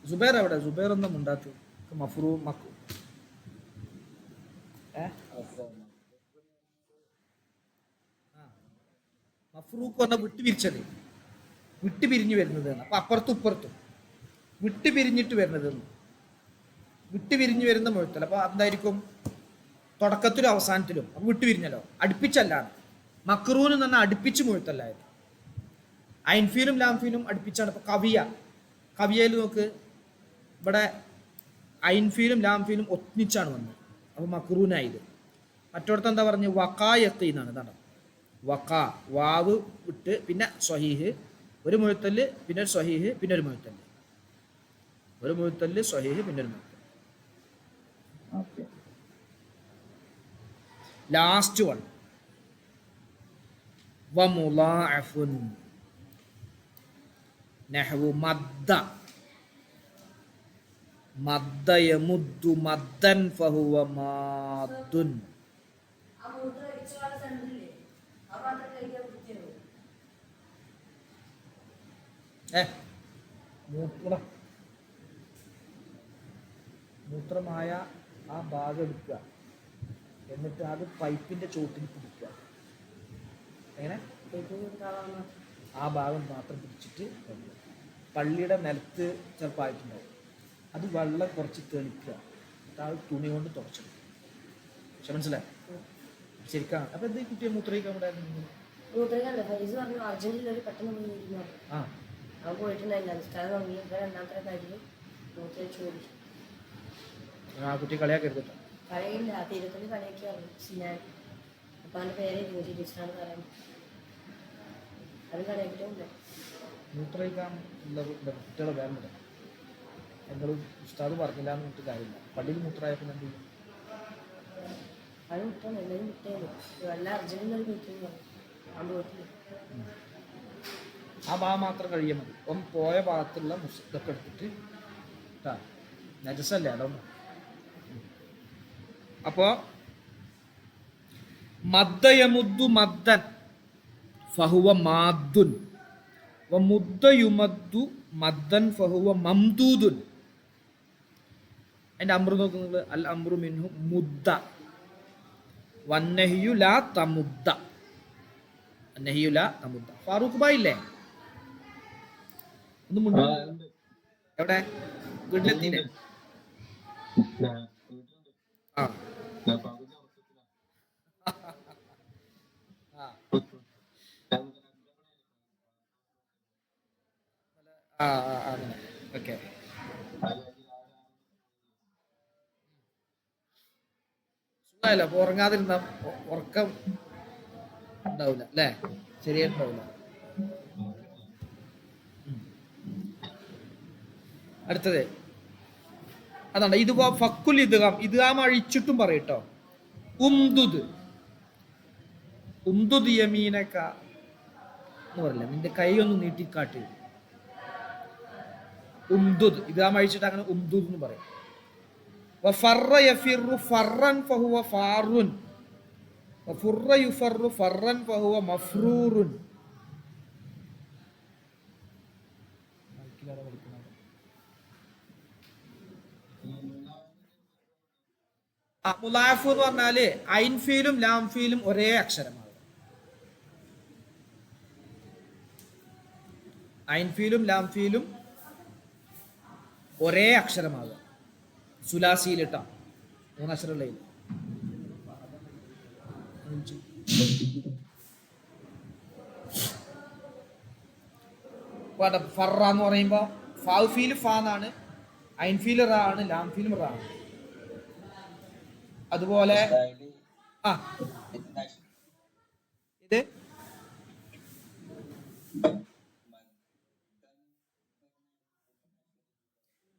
S1: സുബൈർ എവിടെ? സുബൈർ ഒന്നും ഉണ്ടാത്തു. മഫ്റൂ മക്കു മഫ്റൂഖ് പറഞ്ഞ വിട്ടുപിരിച്ചത്, വിട്ടുപിരിഞ്ഞു വരുന്നത്. അപ്പൊ അപ്പുറത്തും ഇപ്പുറത്തും വിട്ടുപിരിഞ്ഞിട്ട് വരുന്നത്, വിട്ടുപിരിഞ്ഞു വരുന്ന മുഴുത്തൽ. അപ്പൊ എന്തായിരിക്കും? തുടക്കത്തിലും അവസാനത്തിലും. അപ്പൊ വിട്ടുപിരിഞ്ഞല്ലോ, അടുപ്പിച്ചല്ലാണ്. മക്റൂൻ എന്ന് പറഞ്ഞാൽ അടുപ്പിച്ച് മുഴുത്തല്ലായത്. ഐൻഫീലും ലാംഫീലും അടുപ്പിച്ചാണ്. ഇപ്പൊ കവിയയിൽ നോക്ക്, ഇവിടെ ഐൻഫീലും ലാംഫീലും ഒന്നിച്ചാണ് വന്നത്. അപ്പൊ മക്റൂനായത്. മറ്റോടത്ത് എന്താ പറഞ്ഞു? വക്കായത്ത് എന്നാണ്. ഇതാണ് വക്കാ, വാവ് വിട്ട് പിന്നെ സ്വഹീഹ്, ഒരു മുഴുത്തല്, പിന്നെ ഒരു സ്വഹീഹ്, പിന്നെ ഒരു മുഴുത്തല്, ഒരു മുഴുത്തല് സ്വഹീഹ്, പിന്നെ ഒരു മുഴുത്തല്. Last one വമുളാഅഫുൻ. നഹ്വു മദ്ദ. മദ്ദ യമുദ്ദു മദ്ദൻ ഫഹുവ മാദ്ദുൻ. മൂത്രമായ ആ ഭാഗം എടുക്കുക, എന്നിട്ട് അത് പൈപ്പിന്റെ ചോട്ടിൽ പിടിക്കുക. എങ്ങനെ? ആ ഭാഗം മാത്രം പിടിച്ചിട്ട് പള്ളിയുടെ നിലത്ത് ചിലപ്പോൾ ആയിട്ടുണ്ടാവും. അത് വെള്ളം കുറച്ച് തെളിക്കുക, എന്നിട്ട് ആ തുണി കൊണ്ട് തുടച്ചെടുക്കും. പക്ഷെ മനസ്സിലായി ശരിക്കാണ്. അപ്പൊ എന്താ കുട്ടിയെ മൂത്രയിക്കാൻ ഇവിടെ ആ കുട്ടി കളിയാക്കരുത് കേട്ടോ. മൂത്രയിക്കാൻ ഉള്ള കുട്ടികളെ വേണ്ട. നിങ്ങൾ ഉസ്താദ് പറഞ്ഞില്ല എന്ന് പറഞ്ഞിട്ട് കാര്യമില്ല. പള്ളിയിൽ മൂത്രമായപ്പോൾ എന്ത് ചെയ്യും? ആ ഭാഗം മാത്രം കഴിയാൻ മതി. ഒന്ന് പോയ ഭാഗത്തുള്ള ഇതൊക്കെ എടുത്തിട്ട് കേട്ടാ, നജസല്ലേ അതൊന്നും. അപ്പോ മദ്ദയമുദ്ദു മദ്ദൻ ഫഹുവ മാദ്ദുൻ വമുദ്ദയുമദ്ദു മദ്ദൻ ഫഹുവ മംദൂദുൻ. അതിന്റെ അംറു നോക്കുന്നത്, അൽ അംറു മിൻഹു മുദ്ദ വന്നഹിയു ലാ തമുദ്ദ. നഹിയു ലാ തമുദ്ദ. ഫാറൂഖ് ഭായ് ഇല്ലേ, ഒന്നും മുണ്ടോ? എവിടെ വീട്ടിലെത്തിയില്ലേ? ആ ആ ആ അങ്ങനെ. ഓക്കെ. സുഖമല്ല. അപ്പൊ ഉറങ്ങാതിരുന്ന ഉറക്കം ഉണ്ടാവില്ല അല്ലേ? ശരിയായിട്ടുണ്ടാവില്ല. അടുത്തത് അതാണ്. ഇത് ഫക്കുൽ ഇദ്ഗാം, ഇദ്ഗാം അഴിച്ചിട്ടും പറയട്ടോ. ഉംദുദ് ഉംദുദ് യമീനക എന്ന് പറയില്ല, നിന്റെ കൈ ഒന്ന് നീട്ടിക്കാട്ടി. ഉംദുദ് ഇദ്ഗാം അഴിച്ചിട്ട് അങ്ങനെ ഉംദുദ് എന്ന് പറയും. വഫറ യഫിറു ഫറൻ ഫഹുവ ഫാറുൻ വഫുറ യുഫറു ഫറൻ ഫഹുവ മഫ്റൂറുൻ. മുലാഫ് എന്ന് പറഞ്ഞാല് ഐൻ ഫീലും ലാം ഫീലും ഒരേ അക്ഷരമാണ്. ഐൻ ഫീലും ലാം ഫീലും ഒരേ അക്ഷരമാകുക. സുലാസിയിലിട്ടാ മൂന്നക്ഷരമുള്ള ഫറ എന്ന് പറയുമ്പോ ഫാവ് ഫീൽ ഫാ എന്നാണ്, ഐൻ ഫീൽ റാ ആണ്, ലാം ഫീലും റാ ആണ്. അതുപോലെ ആ ഇത്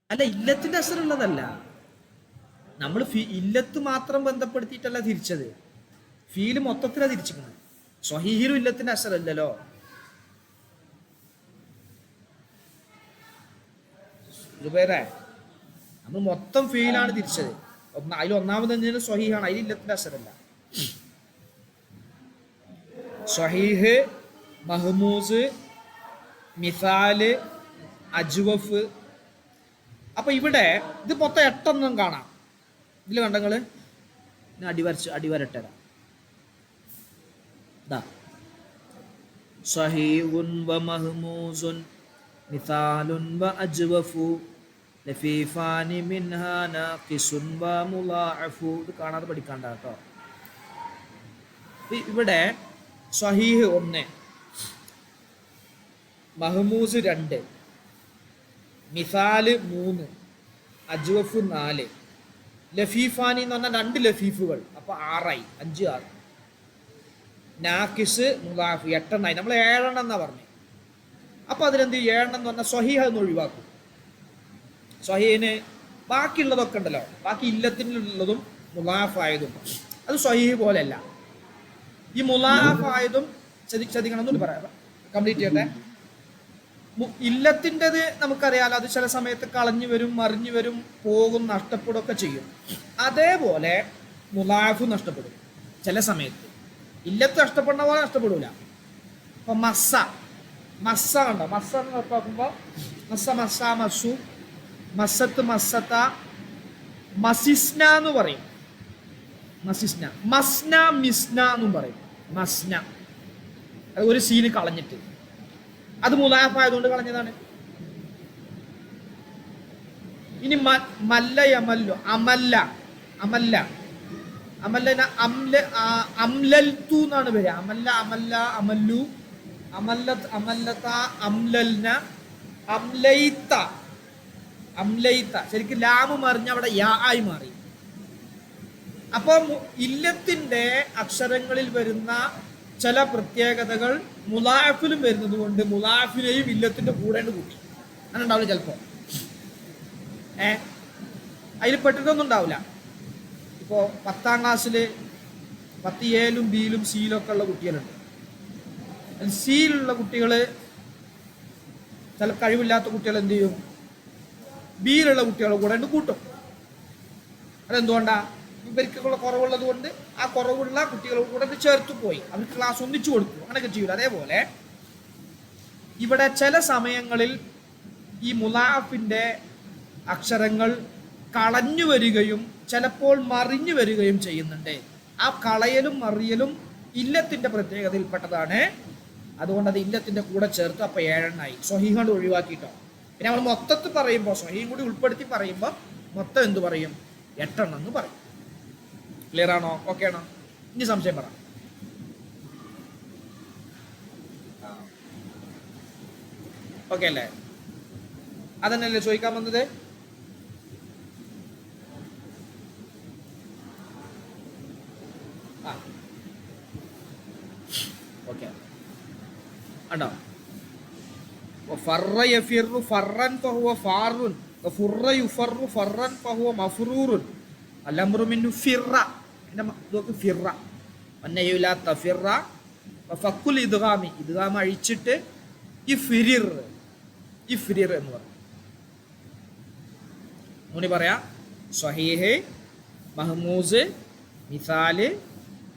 S1: അല്ല, ഇല്ലത്തിന്റെ അസറുള്ളതല്ല. നമ്മൾ ഇല്ലത്ത് മാത്രം ബന്ധപ്പെടുത്തിയിട്ടല്ല തിരിച്ചത്, ഫീല് മൊത്തത്തിലാണ് തിരിച്ചിരിക്കുന്നത്. സ്വഹീഹിലും ഇല്ലത്തിന്റെ അസറല്ലല്ലോ. ഇതുവരെ നമ്മൾ മൊത്തം ഫീലാണ് തിരിച്ചത്. അതിൽ ഒന്നാമത് എന്തിനാണ് സ്വഹീഹാണ്, അതിൽ ഇല്ലത്തിന്റെ അസറല്ല. സ്വഹീഹ്, മഹ്മൂസ്, മിസാല്, അജ്വഫ്. അപ്പൊ ഇവിടെ ഇത് മൊത്തം 8 കാണാം. ഇതിൽ കണ്ടങ്ങള് അടിവരട്ടരാ. സ്വഹീഹുൻ വ മഹ്മൂസുൻ മിസാലുൻ വ അജ്വഫു ലഫീഫാനി മിൻഹാ നാഖിസുൻ വ മുളാഅഫു. ഇത് കാണാതെ പഠിക്കണ്ട കേട്ടോ. ഇവിടെ സ്വഹീഹ് 1, മഹ്മൂസ് 2, മിസാല് 3, അജ്വഫ് 4, ലഫീഫാനി എന്ന് പറഞ്ഞാൽ 2 ലഫീഫുകൾ. അപ്പൊ 6ആയി, 5 6. നാക്കിസ് മുളാഫ് 8 നമ്മൾ 7 എന്നാ പറഞ്ഞു. അപ്പൊ അതിലെന്ത് 7 എന്ന് പറഞ്ഞാൽ സ്വഹീഹ് എന്ന് ഒഴിവാക്കും. സ്വഹീഹിന് ബാക്കിയുള്ളതൊക്കെ ഉണ്ടല്ലോ, ബാക്കി ഇല്ലത്തിനുള്ളതും മുളാഫായതും അത് സ്വഹീഹ് പോലെയല്ല. ഈ മുളാഫായതും ശ്രദ്ധിക്കണം എന്നൊന്ന് പറയാം, കംപ്ലീറ്റ് ചെയ്യട്ടെ. ഇല്ലത്തിൻ്റെത് നമുക്കറിയാലോ, അത് ചില സമയത്ത് കളഞ്ഞു വരും, മറിഞ്ഞു വരും, പോകും, നഷ്ടപ്പെടുകയൊക്കെ ചെയ്യും. അതേപോലെ മുളാഫ് നഷ്ടപ്പെടും ചില സമയത്ത്. ഇല്ലത്ത് നഷ്ടപ്പെടുന്ന പോലെ നഷ്ടപ്പെടൂല. അപ്പൊ മസ്സ കണ്ടോ, മസ്സ എന്ന് നോക്കുമ്പോ മസ്സ മസ്സ മസ്സു, മസ്സത്ത് മസ്സത്ത, മസിസ്ന എന്ന് പറയും. മസിസ്ന, മസ്ന മിസ്ന എന്നും പറയും. മസ്ന അത് ഒരു സീന് കളഞ്ഞിട്ട്, അത് മുലാഫായതുകൊണ്ട് കളഞ്ഞതാണ്. ഇനി മല്ല യമല്ലു, അമല്ല അമല്ല അമല്ല അംലൽത്തു എന്നാണ് പേര്. അമല്ല അമല്ല അമല്ലു, അമല്ലത്ത് അമല്ലത്ത, അംലൽന, അംലൈത്ത അംലൈത്ത. ശരിക്കും ലാമ് മറിഞ്ഞ അവിടെ യാ ആയി മാറി. അപ്പൊ ഇല്ലത്തിന്റെ അക്ഷരങ്ങളിൽ വരുന്ന ചില പ്രത്യേകതകൾ മുലാഫിലും വരുന്നത് കൊണ്ട് മുലാഫിനെയും ഇല്ലത്തിന്റെ കൂടെ കൂട്ടി. അങ്ങനെ ഉണ്ടാവില്ല ചിലപ്പോ. അതിൽ പെട്ടിട്ടൊന്നും ഉണ്ടാവില്ല. ഇപ്പോ 10ാം ക്ലാസ്സില് 10 ഏലും ബിയിലും സിയിലും ഒക്കെ ഉള്ള കുട്ടികളുണ്ട്. സിയിലുള്ള കുട്ടികള്, ചില കഴിവില്ലാത്ത കുട്ടികൾ എന്ത് ചെയ്യും, ബിയിലുള്ള കുട്ടികളെ കൂടെ കൂട്ടും. അതെന്തുകൊണ്ടാ? ഇവർക്കുള്ള കുറവുള്ളത് കൊണ്ട് ആ കുറവുള്ള കുട്ടികളെ കൂടെ ചേർത്ത് പോയി അവർക്ക് ക്ലാസ് ഒന്നിച്ചു കൊടുത്തു, അങ്ങനെയൊക്കെ ചെയ്യൂല. അതേപോലെ ഇവിടെ ചില സമയങ്ങളിൽ ഈ മുലാഫിന്റെ അക്ഷരങ്ങൾ കളഞ്ഞു വരികയും ചിലപ്പോൾ മറിഞ്ഞു വരികയും ചെയ്യുന്നുണ്ട്. ആ കളയലും മറിയലും ഇല്ലത്തിന്റെ പ്രത്യേകതയിൽപ്പെട്ടതാണ്. അതുകൊണ്ട് അത് ഇല്ലത്തിന്റെ കൂടെ ചേർത്ത് അപ്പോൾ 7 ആയി. സ്വഹീഹ് കൊണ്ട് ഒഴിവാക്കിയിട്ടോ. പിന്നെ നമ്മൾ മൊത്തത്തിൽ പറയുമ്പോൾ സ്വഹീഹ് കൂടി ഉൾപ്പെടുത്തി പറയുമ്പോൾ മൊത്തം എന്ത് പറയും? 8 എന്ന് പറയും. ക്ലിയർ ആണോ? ഓക്കെ ആണോ? ഇനി സംശയം പറ. ഓക്കെ അല്ലേ? അതന്നെയല്ലേ ചോദിക്കാൻ വന്നത്? ഓക്കെ ഉണ്ടോ? ഫറ യഫിറു ഫറൻ ഫഹുവ ഫാറുൻ ഫുറ യുഫറു ഫറൻ ഫഹുവ മഫ്റൂറുൻ അൽഅംറു മിൻഹു ഫിറ. പിന്നെ നോക്ക് ഫിറ വന്നയുല തഫിറ ഫക്കുൽ ഇദ്ഗാമി ഇദ്ഗാം അഴിച്ചിട്ട് ഇഫ്രിർ ഇഫ്രിർ എന്ന് പറയും. മൂന്ന് പറയാ: സ്വഹീഹ്, മഹ്മൂസ്, മിസാല്,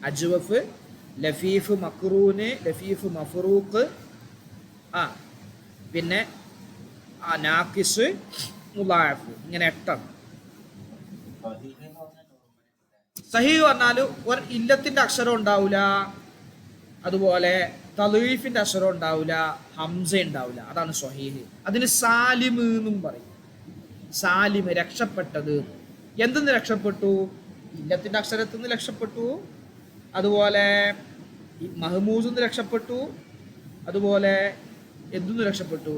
S1: അജ്വഫ്, ലഫീഫ് മക്റൂന്, ലഫീഫ് മഫ്റൂഖ്, പിന്നെ നാക്കിസ്, മുളാഫ്. ഇങ്ങനെ 8. സഹീഹ് പറഞ്ഞാൽ ഒരു ഇല്ലത്തിന്റെ അക്ഷരം ഉണ്ടാവില്ല, അതുപോലെ തളീഫിന്റെ അക്ഷരം ഉണ്ടാവില്ല, ഹംസ ഉണ്ടാവില്ല. അതാണ് സ്വഹീഹ്. അതിന് സാലിം എന്നും പറയും. സാലിം രക്ഷപ്പെട്ടത്. എന്തെന്ന് രക്ഷപ്പെട്ടു? ഇല്ലത്തിന്റെ അക്ഷരത്തിൽ നിന്ന് രക്ഷപ്പെട്ടു, അതുപോലെ മഹ്മൂസ് നിന്ന് രക്ഷപ്പെട്ടു, അതുപോലെ എന്തെന്ന് രക്ഷപ്പെട്ടു?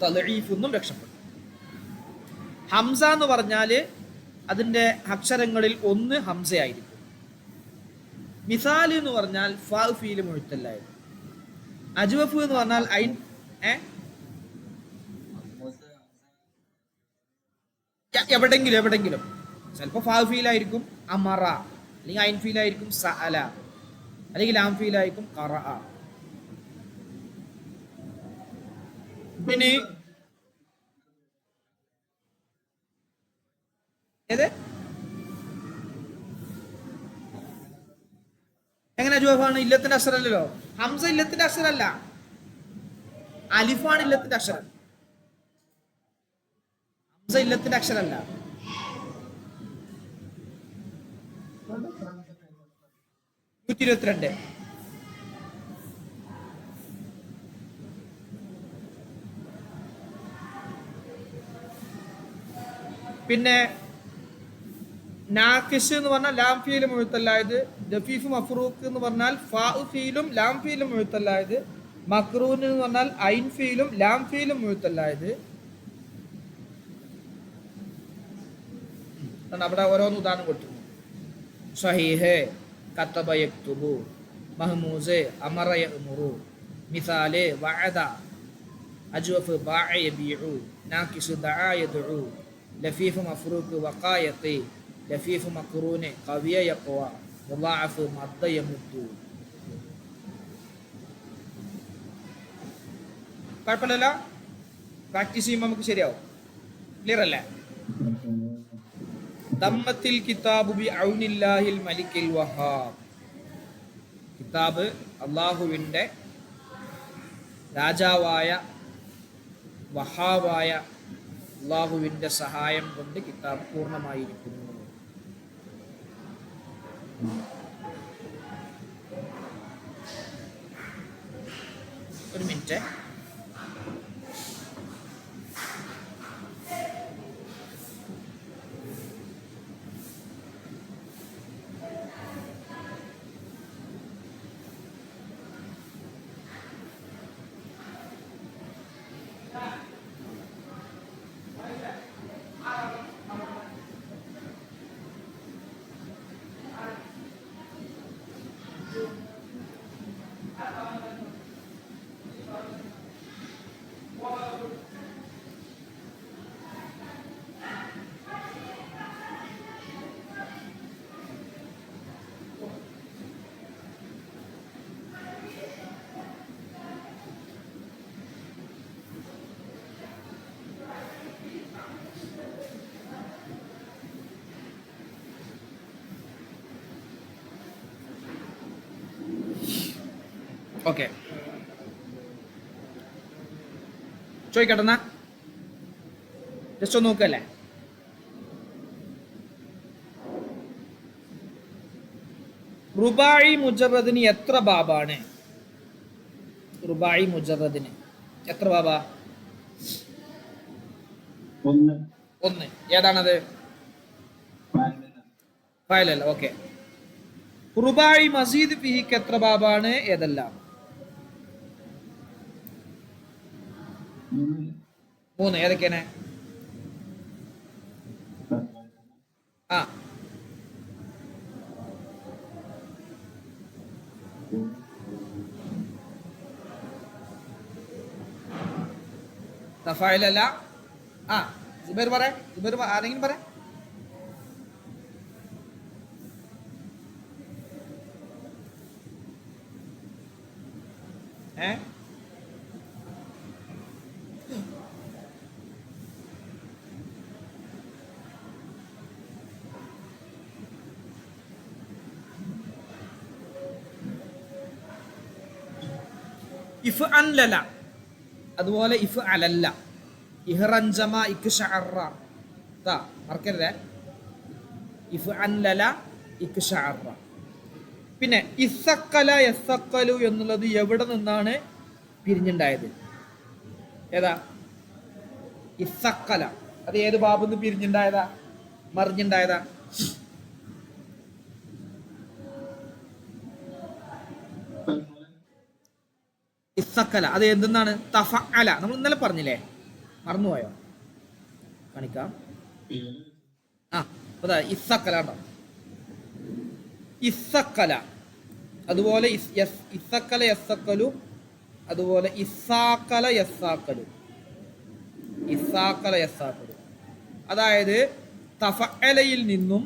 S1: തളീഫെന്നും രക്ഷപ്പെട്ടു. ഹംസ എന്ന് പറഞ്ഞാല് അതിന്റെ അക്ഷരങ്ങളിൽ ഒന്ന് ഹംസയായിരിക്കും. മിസാൽ എന്ന് പറഞ്ഞാൽ ഫാ ഫീൽ മുഴുത്തല്ലായിരുന്നു. അജ്വഫ് എന്ന് പറഞ്ഞാൽ ഐൻ എവിടെങ്കിലും ചിലപ്പോൾ ഫാ ഫീലായിരിക്കും അമറ, അല്ലെങ്കിൽ ഐൻ ഫീലായിരിക്കും സഅല, അല്ലെങ്കിൽ ലാം ഫീലായിരിക്കും ഖറഅ. പിന്നെ ഏത് എങ്ങനെ അജ്വഫാണ്? ഇല്ലത്തിന്റെ അക്ഷരമല്ലല്ലോ. ഹംസ ഇല്ലത്തിന്റെ അക്ഷരമല്ല, അലിഫാണ് ഇല്ലത്തിന്റെ അക്ഷരം. ഹംസ ഇല്ലത്തിന്റെ അക്ഷരമല്ല. (122) പിന്നെ നാക്കിസ് എന്ന് പറഞ്ഞാൽ ലാം ഫീലും മുഴുത്തല്ലായത്. ലഫീഫ് മഫ്റൂഖ് എന്ന് പറഞ്ഞാൽ ഫാ ഫീലും ലാം ഫീലും മുഴുത്തല്ലായത്. മക്റൂൻ എന്ന് പറഞ്ഞാൽ ഐൻ ഫീലും ലാം ഫീലും മുഴുത്തല്ലായത്. അവിടെ ഓരോന്ന് ഉദാഹരണം കൊടുത്തിരുന്നു. സ്വഹീഹ് കതബ യക്തുബു, മഹ്മൂസ് അമറ യഅ്മുറു, മിസാല് വഅദ, അജ്വഫ് ബാഅ യബീഉ, നാക്കിസ് ദഅ യദ്ഉ, ലഫീഫ് മഫ്റൂഖ് വഖാ യഖി, ലഫീഫ് മക്റൂന് ഖവിയ യഖ്വ, മുളാഅഫ് മദ്ദ യമുദ്ദു. കുഴപ്പമില്ലല്ലോ? പ്രാക്ടീസ് ചെയ്യുമ്പോൾ നമുക്ക് ശരിയാവും. ക്ലിയർ അല്ലേ? തമ്മത്തിൽ കിതാബു ബി ഔനില്ലാഹിൽ മലിക്കിൽ വഹാബ്. കിതാബ് അള്ളാഹുവിൻ്റെ രാജാവായ വഹാബായ അള്ളാഹുവിൻ്റെ സഹായം കൊണ്ട് കിതാബ് പൂർണ്ണമായിരിക്കുന്നു. ഒരു മിനിറ്റ്. ഓക്കെ, ചോദിക്കട്ടെന്നാ? ജസ്റ്റ് ഒന്ന് നോക്കല്ലേ? റുബായി മുജറദിന് എത്ര ബാബാണ്? റുബായി മുജറദിന് എത്ര ബാബാ? ഒന്ന്. ഏതാണത്? ഫയലല്ല. ഓക്കെ. റുബായി മസീദ് ഫിഹിക്ക് എത്ര ബാബാണ്? ഏതെല്ലാം? 3. ഏതൊക്കെയാണ്? ആ തഫായിലല്ല. ആ സുബൈർ പറ. സുബൈർ ആരെങ്കിലും പറ. ഇഫ് അൻലല, അതുപോലെ ഇഫ് അലല്ല, ഇഹ്റഞ്ചമ ഇക്ശഅറ. മറക്കരുതേ. ഇഫ് അൻലല ഇക്ശഅറ. പിന്നെ ഇസ്സക്കല യസ്സക്കലു എന്നുള്ളത് എവിടെ നിന്നാണ് പിരിഞ്ഞുണ്ടായത്? ഏതാ? ഇസ്സക്കല. അത് ഏത് ബാബിന്ന് പിരിഞ്ഞുണ്ടായതാ? മറിഞ്ഞുണ്ടായതാ? ഇസ്സക്കല അത് എന്തെന്നാണ്? തഫഅല. നമ്മൾ ഇന്നലെ പറഞ്ഞില്ലേ? മറന്നുപോയോ? കാണിക്കാം. അതാ ഇസ്സക്കല ഉണ്ടോ? ഇസ്സക്കല, അതുപോലെ ഇസ്സക്കല യസ്സക്കലു, അതുപോലെ ഇസ്സാക്കല യസ്സാക്കലു. ഇസ്സാക്കല യസ്സാക്കലു അതായത് തഫഅലയിൽ നിന്നും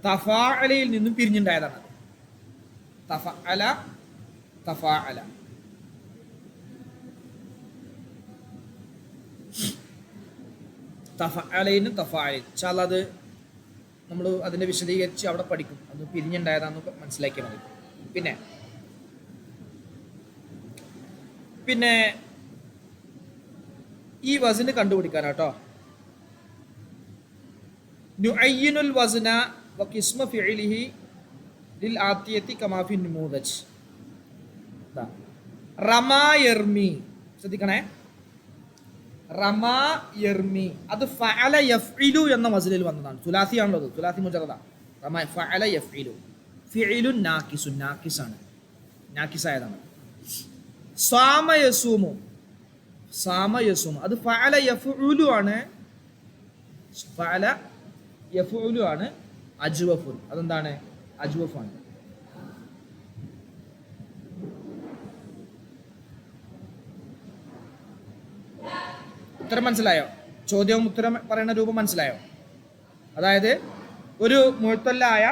S1: തഫാഅലയിൽ നിന്നും പിരിഞ്ഞുണ്ടായതാണ്. തഫഅല തഫാഅല. തഫഅലയിന് തഫാഅലയിൽ. ഇൻഷാല്ലാ അത് നമ്മൾ അതിനെ വിശദീകരിച്ച് അവിടെ പഠിക്കും. അത് പിരിഞ്ഞുണ്ടായതാന്ന് മനസ്സിലാക്കിയാൽ മതി. പിന്നെ ഈ വസ്ന് കണ്ടുപിടിക്കാനാട്ടോ. നുഅയ്യിനുൽ വസ്ന വ ഖിസ്മ ഫിഇലിഹി ലിൽ ആതിയതി കമാ ഫി നമൂദജ്. റമാ യർമി. ശ്രദ്ധിക്കണേ. റമാ യർമി അത് ഫഅല യഫ്ഇലു എന്ന വസ്നിൽ വന്നതാണ്. സുലാസി ആണല്ലോ അത്. സുലാസി മുജറദ. റമാ ഫഅല യഫ്ഇലു. ഫിഇലുൻ നാഖിസുൻ. നാഖിസാണ്. നാഖിസായതാണ്. സാമ യസൂമു. സാമ യസൂമു അത് ഫഅല യഫ്ഉലു ആണ്. ഫഅല യഫ്ഉലു ആണ്. അജ്വഫുൻ. അതെന്താണ്? അജ്വഫാണ്. ഉത്തരം മനസ്സിലായോ? ചോദ്യവും ഉത്തരം പറയുന്ന രൂപം മനസ്സിലായോ? അതായത് ഒരു മുഅത്തല്ലായ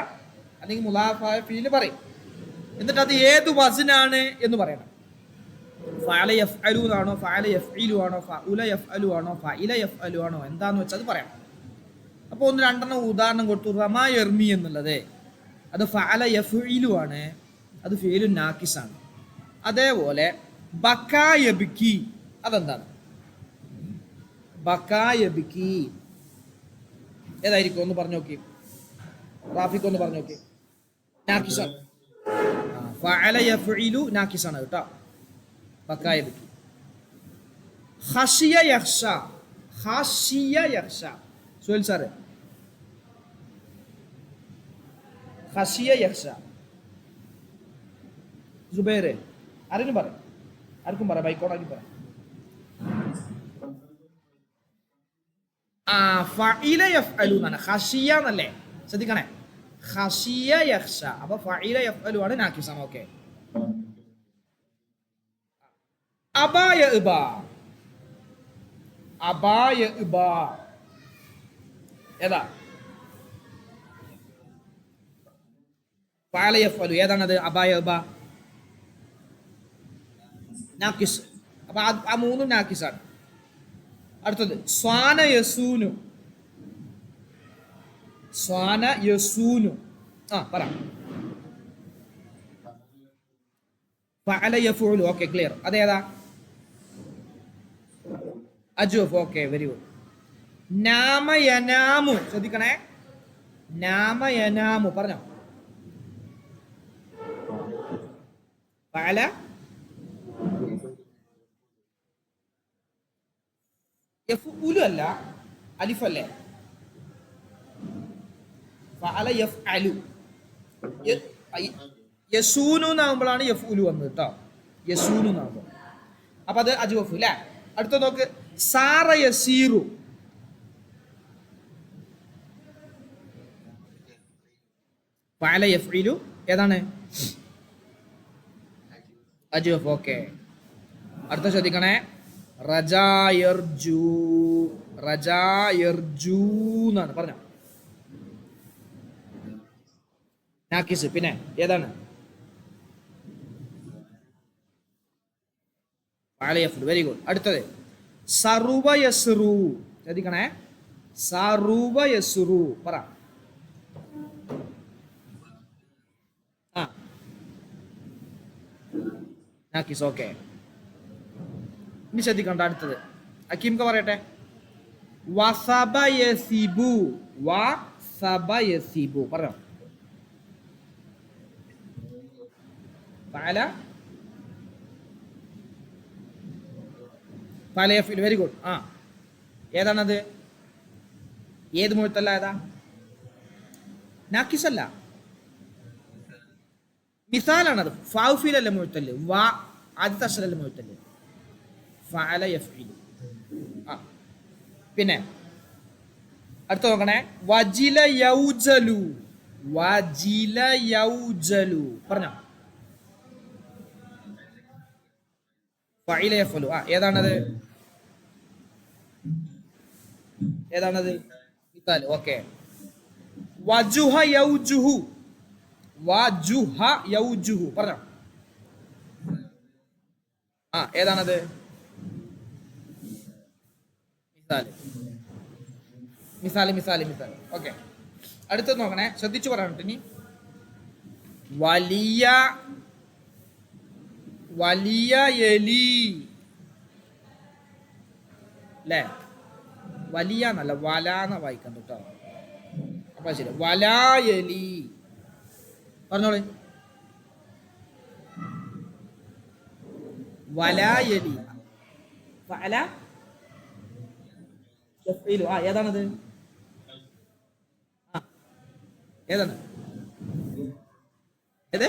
S1: അല്ലെങ്കിൽ മുലാഫായ ഫീല് പറയും, എന്നിട്ട് അത് ഏത് വസ്നാണ് എന്ന് പറയണം. ഫഅല യഫ്അലു ആണോ, ഫഅല യഫ്ഇലു ആണോ, ഫഉല യഫ്അലു ആണോ, ഫഇല യഫ്അലു ആണോ, എന്താന്ന് വെച്ചാൽ അത് പറയണം. അപ്പോൾ 1-2 ഉദാഹരണം കൊടുത്തു. റമാ യർമി എന്നുള്ളത് അത് ഫഅല യഫ്ഇലു ആണ്. അത് ഫീലുൻ നാഖിസാണ്. അതേപോലെ ബക്കാ യബ്കി അതെന്താണ്? ബക്കാ യബ്കി ഏതായിരിക്കും? ഒന്ന് പറഞ്ഞു നോക്കി. റാഫിക്ക് ഒന്ന് പറഞ്ഞു നോക്കി. നാഖിസാണ്. ഫഅല യഫ്ഇലു നാഖിസാണ് കേട്ടോ. ബക്കാ യബ്കി. ഖശിയ യഖ്ശ. ഖശിയ യഖ്ശ. സുഹൈൽ സാറേ, ഖശിയ യഖ്ശ. സുബൈറെ ആരെങ്കിലും പറ. ആർക്കും പറ. ബൈക്കോണാക്കി പറ. ഫഇല യഫ്അലു എന്നാണ്. ഖശിയ എന്നല്ലേ? ശ്രദ്ധിക്കണേ. ഖശിയ യഖ്ശ. അപ്പൊ ഫഇല യഫ്അലു ആണ് നാഖിസാണ്. ഓക്കെ. അബാ യഅബ. അബാ യഅബ ഏതാ? ഫഅല യഫ്അലു ഏതാണത്? അബാ യഅബ നാഖിസ്. അപ്പൊ ആ മൂന്നും നാഖിസാണ്. അടുത്തത് സ്വാന യസൂനു. സ്വാന യസൂനു പറ. ഫഅല യഫ്ഉലു. Okay, clear. അതേതാ? അജ്വഫ്. Okay, very good. നാമ യനാമു. ശ്രദ്ധിക്കണേ. നാമ യനാമു പറഞ്ഞോ. ഫഅല യഫ്ഉലു അല്ല, അലിഫ് അല്ലേ? ഫഅല യഫ്അലു. യസൂനു എന്നാകുമ്പോഴാണ് യഫ്ഉലു വന്നത് കേട്ടോ. യസൂനു എന്നാകുമ്പോൾ അപ്പൊ അത് അജ്വഫ് അല്ലേ. അടുത്ത നോക്ക്, സാറ യസീറു. ഫഅല യഫ്ഇലു ഏതാണ്? അജ്വഫ്. ഓക്കെ, അടുത്ത ശ്രദ്ധിക്കണേ. റജാ യർജു. റജാ യർജു എന്നാണ് പറഞ്ഞോ. നാക്കിസ്. പിന്നെ ഏതാണ്? ഫഅല യഫ്ഉലു. Very good. അടുത്തത് സറുവ യസ്റു. ശ്രദ്ധിക്കണേ. സറുവ യസ്റു പറ. ആ, നാക്കിസ്. ഓക്കെ, ഇനി ശ്രദ്ധിക്കണ്ട. അടുത്തത് അക്കീംക്ക് പറയട്ടെ. വസബ യസിബു. വസബ യസിബു പറഞ്ഞോ. ഫഅല ഫഅല യഫ്ഇലു. Very good. ആ, ഏതാണത്? ഏത് മുഴുത്തല്ല? ഏതാ? നാക്കിസ് അല്ല, മിസാലാണത്. ഫൗഫിലല്ല മുഴുത്തല്. വാ ആദ്യത്തെ അക്ഷരല്ല മുഴുത്തല്. ഫഅല യഫ്ഇലു. ആ, പിന്നെ അടുത്ത നോക്കണേ. വജില യൗജലു. വജില യൗജലു പറഞ്ഞോ. ഫഅല യഫ്ഉലു. ആ, ഏതാണത്? ഏതാണത്? മിസാൽ. ഓക്കെ. വജുഹ യൗജുഹു. വജുഹ യൗജുഹു പറഞ്ഞോ. ആ, ഏതാണത്? മിസാല്. മിസാല് മിസാല് മിസാല്. ഓക്കെ, അടുത്തത് നോക്കണേ. ശ്രദ്ധിച്ചു പറയാനുണ്ട് ഇനി. വലിയ വലിയ എലി അല്ലേ? വലിയ എന്നല്ല, വലാന്ന വായിക്കാൻ കേട്ടോ. അപ്പൊ ശരി, വലാ എലി പറഞ്ഞോളി. വലാ എലി. ഫഅല യഫ്ഇലു. ആ, ഏതാണത്? ആ, ഏതാണ്? ഏത്?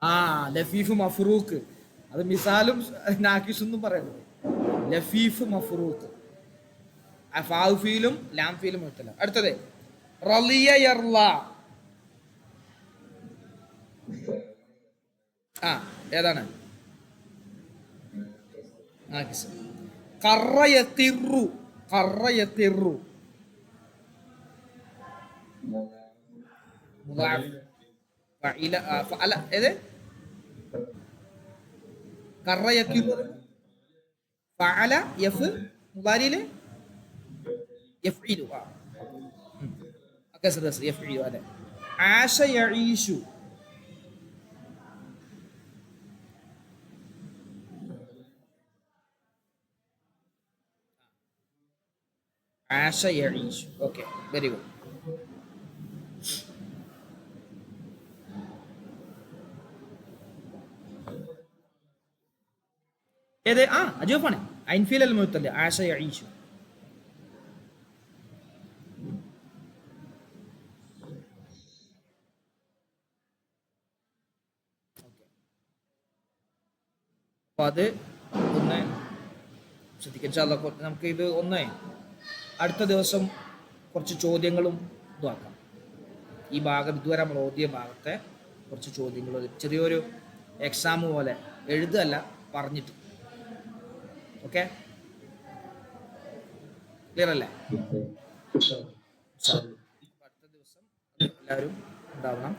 S1: ആ, ലഫീഫ് മഫ്റൂഖ്. അത് മിസാലും നാക്കിഷും പറയുന്നത്. ലഫീഫ് മഫ്റൂഖ്. ഫാഫീലും ലാംഫീലും മുത്തല. അടുത്തത് റളിയ യർല. ആ, ഏതാണ്? നാക്കിസ്. ഖറ യഖിറു. ഖറ യഖിറു. മുദാഅഫ്. ഫഇല ഫഅല ഏത്? ഖറ യഖിറു. ഫഅല യഫ് മുദാരിയില് യഫ്ഇലു. ആ, അക്കസറ യഫ്ഇലു. അതെ. ആശ യഈഷു. ആശ യഈഷു. Okay, very good. ഏത്? ആ, അജൂഫാണ്. ഐൻഫീൽ അൽ മുത്തല്ലേ. ആശ യഈഷു. അപ്പൊ അത് ഒന്ന് ശ്രദ്ധിക്കാം. നമുക്ക് ഇത് ഒന്ന് അടുത്ത ദിവസം കുറച്ച് ചോദ്യങ്ങളും ഇതാക്കാം. ഈ ഭാഗം ഇതുവരെ നമ്മൾ ഓതിയ ഭാഗത്തെ കുറച്ച് ചോദ്യങ്ങൾ, ചെറിയൊരു എക്സാം പോലെ എഴുതല്ല, പറഞ്ഞിട്ട്. ഓക്കെ, ക്ലിയർ അല്ലേ? അടുത്ത ദിവസം എല്ലാവരും ഉണ്ടാവണം.